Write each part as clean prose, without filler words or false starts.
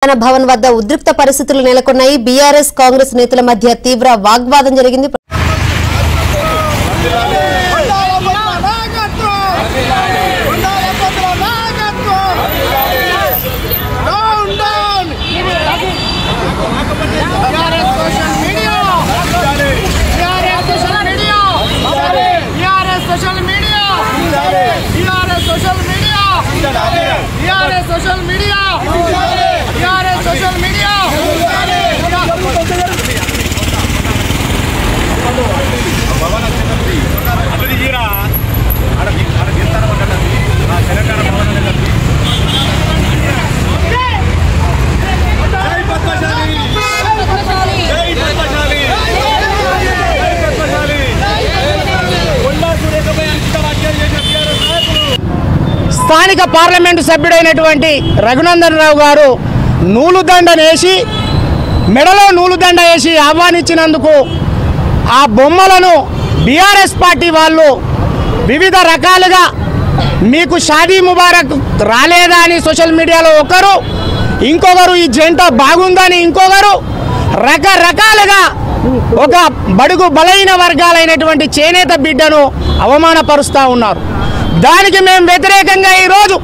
భవన్ వద్ద ఉద్రిక్త పరిస్థితులు నెలకొన్నాయి. బీఆర్ఎస్ కాంగ్రెస్ నేతల మధ్య తీవ్ర వాగ్వాదం జరిగింది. స్థానిక పార్లమెంటు సభ్యుడైనటువంటి రఘునందన్ రావు గారు నూలుదండనేసి మెడలో నూలుదండ వేసి ఆహ్వానించినందుకు ఆ బొమ్మలను బీఆర్ఎస్ పార్టీ వాళ్ళు వివిధ రకాలుగా మీకు షాదీ ముబారక్ రాలేదా అని సోషల్ మీడియాలో ఒకరు, ఇంకొకరు ఈ జంట బాగుందని ఇంకొకరు రకరకాలుగా ఒక బడుగు బలైన వర్గాలైనటువంటి చేనేత బిడ్డను అవమానపరుస్తూ ఉన్నారు. దానికి మేము వ్యతిరేకంగా ఈరోజు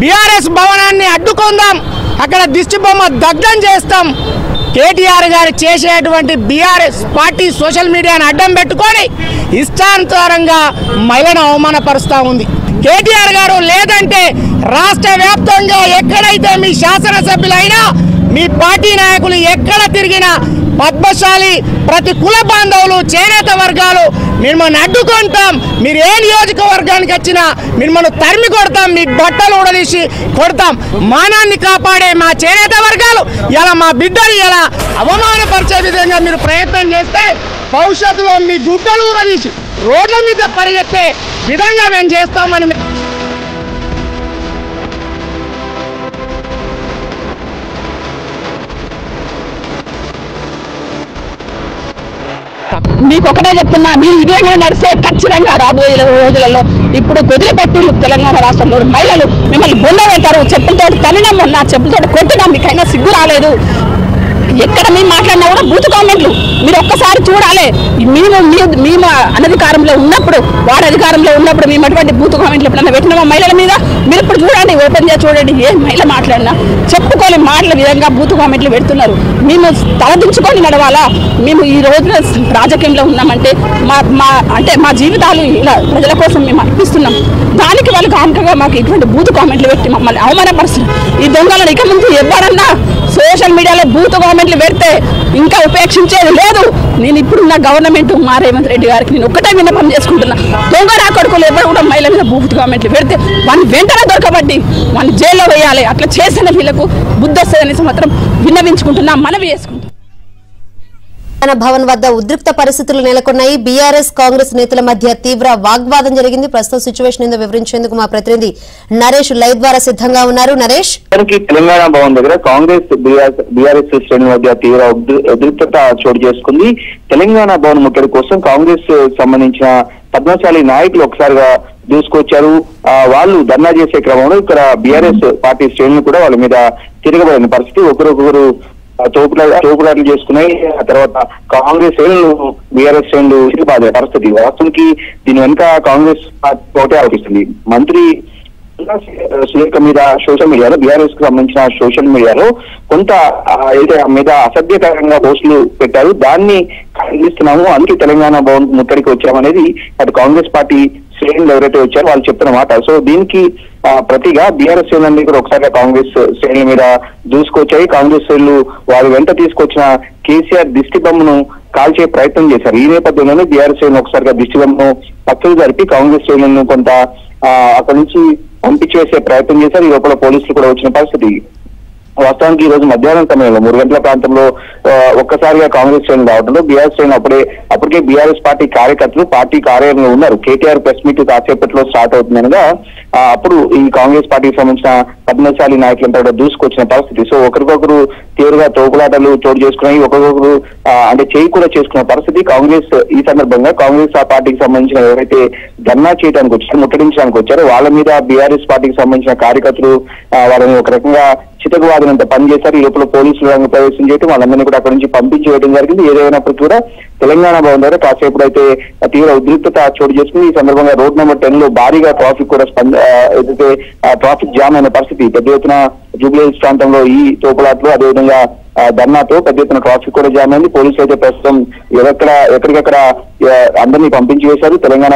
బీఆర్ఎస్ భవనాన్ని అడ్డుకుందాం, అక్కడ దిష్టి బొమ్మ దగ్ధం చేస్తాం. కేటీఆర్ గారు చేసేటువంటి బీఆర్ఎస్ పార్టీ సోషల్ మీడియాను అడ్డం పెట్టుకొని ఇష్టానుసారంగా మహిళను అవమానపరుస్తూ ఉంది. కేటీఆర్ గారు లేదంటే రాష్ట్ర వ్యాప్తంగా ఎక్కడైతే మీ శాసనసభ్యులైనా మీ పార్టీ నాయకులు ఎక్కడ తిరిగినా పద్మశాలి ప్రతి కుల బాంధవులు చేనేత వర్గాలు మిమ్మల్ని అడ్డుకుంటాం. మీరు ఏ నియోజకవర్గానికి వచ్చినా మిమ్మల్ని తరిమి కొడతాం, మీ బట్టలు ఉడదీసి కొడతాం. మానాన్ని కాపాడే మా చేనేత వర్గాలు ఇలా మా బిడ్డలు ఇలా అవమానపరిచే విధంగా మీరు ప్రయత్నం చేస్తే భవిష్యత్తులో మీ గుడ్డలు ఉడదీసి రోడ్ల మీద పరిగెత్తే విధంగా మేము చేస్తామని మీకు ఒకటే చెప్తున్నా, మీరు ఇదే నడిస్తే ఖచ్చితంగా రాబోయే రోజులలో ఇప్పుడు వదిలిపెట్టి తెలంగాణ రాష్ట్రంలో మహిళలు మిమ్మల్ని బొంద పెట్టారు. చెప్పులతో తల్లినాం, మొన్న చెప్పులతో కొట్టినాం, మీకైనా సిగ్గు రాలేదు. ఎక్కడ మేము మాట్లాడినా కూడా బూత్ కామెంట్లు మీరు ఒక్కసారి చూడాలి. మేము అనధికారంలో ఉన్నప్పుడు, వాడు అధికారంలో ఉన్నప్పుడు మేము అటువంటి బూత్ కామెంట్లు ఎప్పుడన్నా పెట్టినామా మహిళల మీద? మీరు ఇప్పుడు చూడండి, ఓపెన్ చేసి చూడండి, ఏ మహిళ మాట్లాడినా చెప్పుకోలే మాటల విధంగా బూత్ కామెంట్లు పెడుతున్నారు. మేము తలదించుకొని నడవాలా? మేము ఈ రోజున రాజకీయంలో ఉన్నామంటే మా జీవితాలు ఇలా ప్రజల కోసం మేము అర్పిస్తున్నాం. దానికి వాళ్ళు కాముకగా మాకు ఇటువంటి బూత్ కామెంట్లు పెట్టి మమ్మల్ని అవమానపరుస్తున్నారు. ఈ దొంగలను ఇక ముందు ఎవరన్నా సోషల్ మీడియాలో బూత్ కామెంట్లు పెడితే ఇంకా ఉపేక్షించేది లేదు. నేను ఇప్పుడున్న గవర్నమెంట్ మా రేవంత్ రెడ్డి గారికి నేను ఒక్కటే విన్నపం చేసుకుంటున్నా, దొంగ నా కొడుకులు ఎవరు కూడా మహిళల మీద బూత్ కామెంట్లు పెడితే వాడిని వెంటనే దొరకబట్టి వాడిని జైల్లో వేయాలి. అట్లా చేసిన వీళ్ళకు బుద్ధి వస్తుందనేసి మాత్రం విన్నవించుకుంటున్నా, మనవి చేసుకుంటున్నాం. భవన్ వద్ద ఉద్రిక్త పరిస్థితులు నెలకొన్నాయి. బీఆర్ఎస్ కాంగ్రెస్ నేతల మధ్య తీవ్ర వాగ్వాదం జరిగింది. ప్రస్తుతం సిచ్యువేషన్ ఏందో వివరించేందుకు మా ప్రతినిధి నరేష్ లైవ్ ద్వారా సిద్ధంగా ఉన్నారు. నరేష్, తెలంగాణ భవన్ దగ్గర కాంగ్రెస్ బీఆర్ఎస్ శ్రేణుల మధ్య తీవ్ర ఉద్రిక్తత చోటు చేసుకుంది. తెలంగాణ భవన్ ముట్టడి కోసం కాంగ్రెస్ సంబంధించిన పద్మశాలి నాయకులు ఒకసారిగా దూసుకొచ్చారు. వాళ్ళు ధర్నా చేసే క్రమంలో ఇక్కడ బీఆర్ఎస్ పార్టీ శ్రేణులు కూడా వాళ్ళ మీద తిరగబడిన పరిస్థితి, ఒకరొకరు తోపులాట్లు చేసుకున్నాయి. ఆ తర్వాత కాంగ్రెస్ శ్రేణులు బీఆర్ఎస్ శ్రేణులు తిరిగిబాదే పరిస్థితి. వాస్తవానికి దీని వెనుక కాంగ్రెస్ పార్టీ ఒకటే ఆలోచిస్తుంది. మంత్రి సులేఖ మీద సోషల్ మీడియాలో, బీఆర్ఎస్ కు సంబంధించిన సోషల్ మీడియాలో కొంత అయితే మీద అసభ్యకరంగా పోస్టులు పెట్టారు. దాన్ని ఖండిస్తున్నాము, అందుకే తెలంగాణ భవన్ ముట్టడికి వచ్చామనేది అటు కాంగ్రెస్ పార్టీ శ్రేణులు ఎవరైతే వచ్చారో వాళ్ళు చెప్తున్న మాట. సో దీనికి ప్రతిగా బీఆర్ఎస్ శ్రేణులన్నీ కూడా ఒకసారిగా కాంగ్రెస్ శ్రేణుల మీద దూసుకొచ్చాయి. కాంగ్రెస్ శ్రేణులు వారి వెంట తీసుకొచ్చిన కేసీఆర్ దిష్టి బొమ్మను కాల్చే ప్రయత్నం చేశారు. ఈ నేపథ్యంలోనే బీఆర్ఎస్ శ్రేణులు ఒకసారిగా దిష్టి బొమ్మను పక్కకు జరిపి కాంగ్రెస్ శ్రేణులను కొంత అక్కడి నుంచి పంపించేసే ప్రయత్నం చేశారు. ఈ లోపల పోలీసులు కూడా వచ్చిన పరిస్థితి. వాస్తవానికి ఈ రోజు మధ్యాహ్నం సమయంలో 3 గంటల ప్రాంతంలో ఒక్కసారిగా కాంగ్రెస్ శ్రేణులు రావడంలో బీఆర్ఎస్ శ్రేణులు అప్పటికే బీఆర్ఎస్ పార్టీ కార్యకర్తలు పార్టీ కార్యాలయంలో ఉన్నారు. కేటీఆర్ ప్రెస్ మీట్ కాసేపట్లో స్టార్ట్ అవుతుందనగా అప్పుడు ఈ కాంగ్రెస్ పార్టీకి సంబంధించిన పద్మశాలి నాయకులంతా కూడా దూసుకొచ్చిన పరిస్థితి. సో ఒకరికొకరు తీవ్రంగా తోపులాటలు చోటు చేసుకున్నాయి, ఒకరికొకరు అంటే చేయి కూడా చేసుకున్న పరిస్థితి. కాంగ్రెస్ ఈ సందర్భంగా కాంగ్రెస్ ఆ పార్టీకి సంబంధించిన ఎవరైతే ధర్నా చేయడానికి వచ్చారో, ముట్టడించడానికి వచ్చారో వాళ్ళ మీద బీఆర్ఎస్ పార్టీకి సంబంధించిన కార్యకర్తలు వాళ్ళని ఒక రకంగా చితకవాదినంత పనిచేశారు. ఈ లోపల పోలీసులు రంగ ప్రవేశం చేయడం, వాళ్ళందరినీ కూడా అక్కడి నుంచి పంపించి వేయడం జరిగింది. ఏదైనప్పటికీ కూడా తెలంగాణ భవన్ దగ్గర కాసేపు అయితే తీవ్ర ఉద్రిక్తత చోటు చేసుకుంది. ఈ సందర్భంగా రోడ్ నెంబర్ 10 లో భారీగా ట్రాఫిక్ కూడా ఏదైతే ట్రాఫిక్ జామ్ అయిన పరిస్థితి. పెద్ద ఎత్తున జూబ్లీహిల్స్ ప్రాంతంలో ఈ తోపులాట్లు, అదేవిధంగా ధర్నాతో పెద్ద ఎత్తున ట్రాఫిక్ కూడా జామ్ అయింది. పోలీసులు అయితే ప్రస్తుతం ఎక్కడికక్కడ అందరినీ పంపించి వేశారు. తెలంగాణ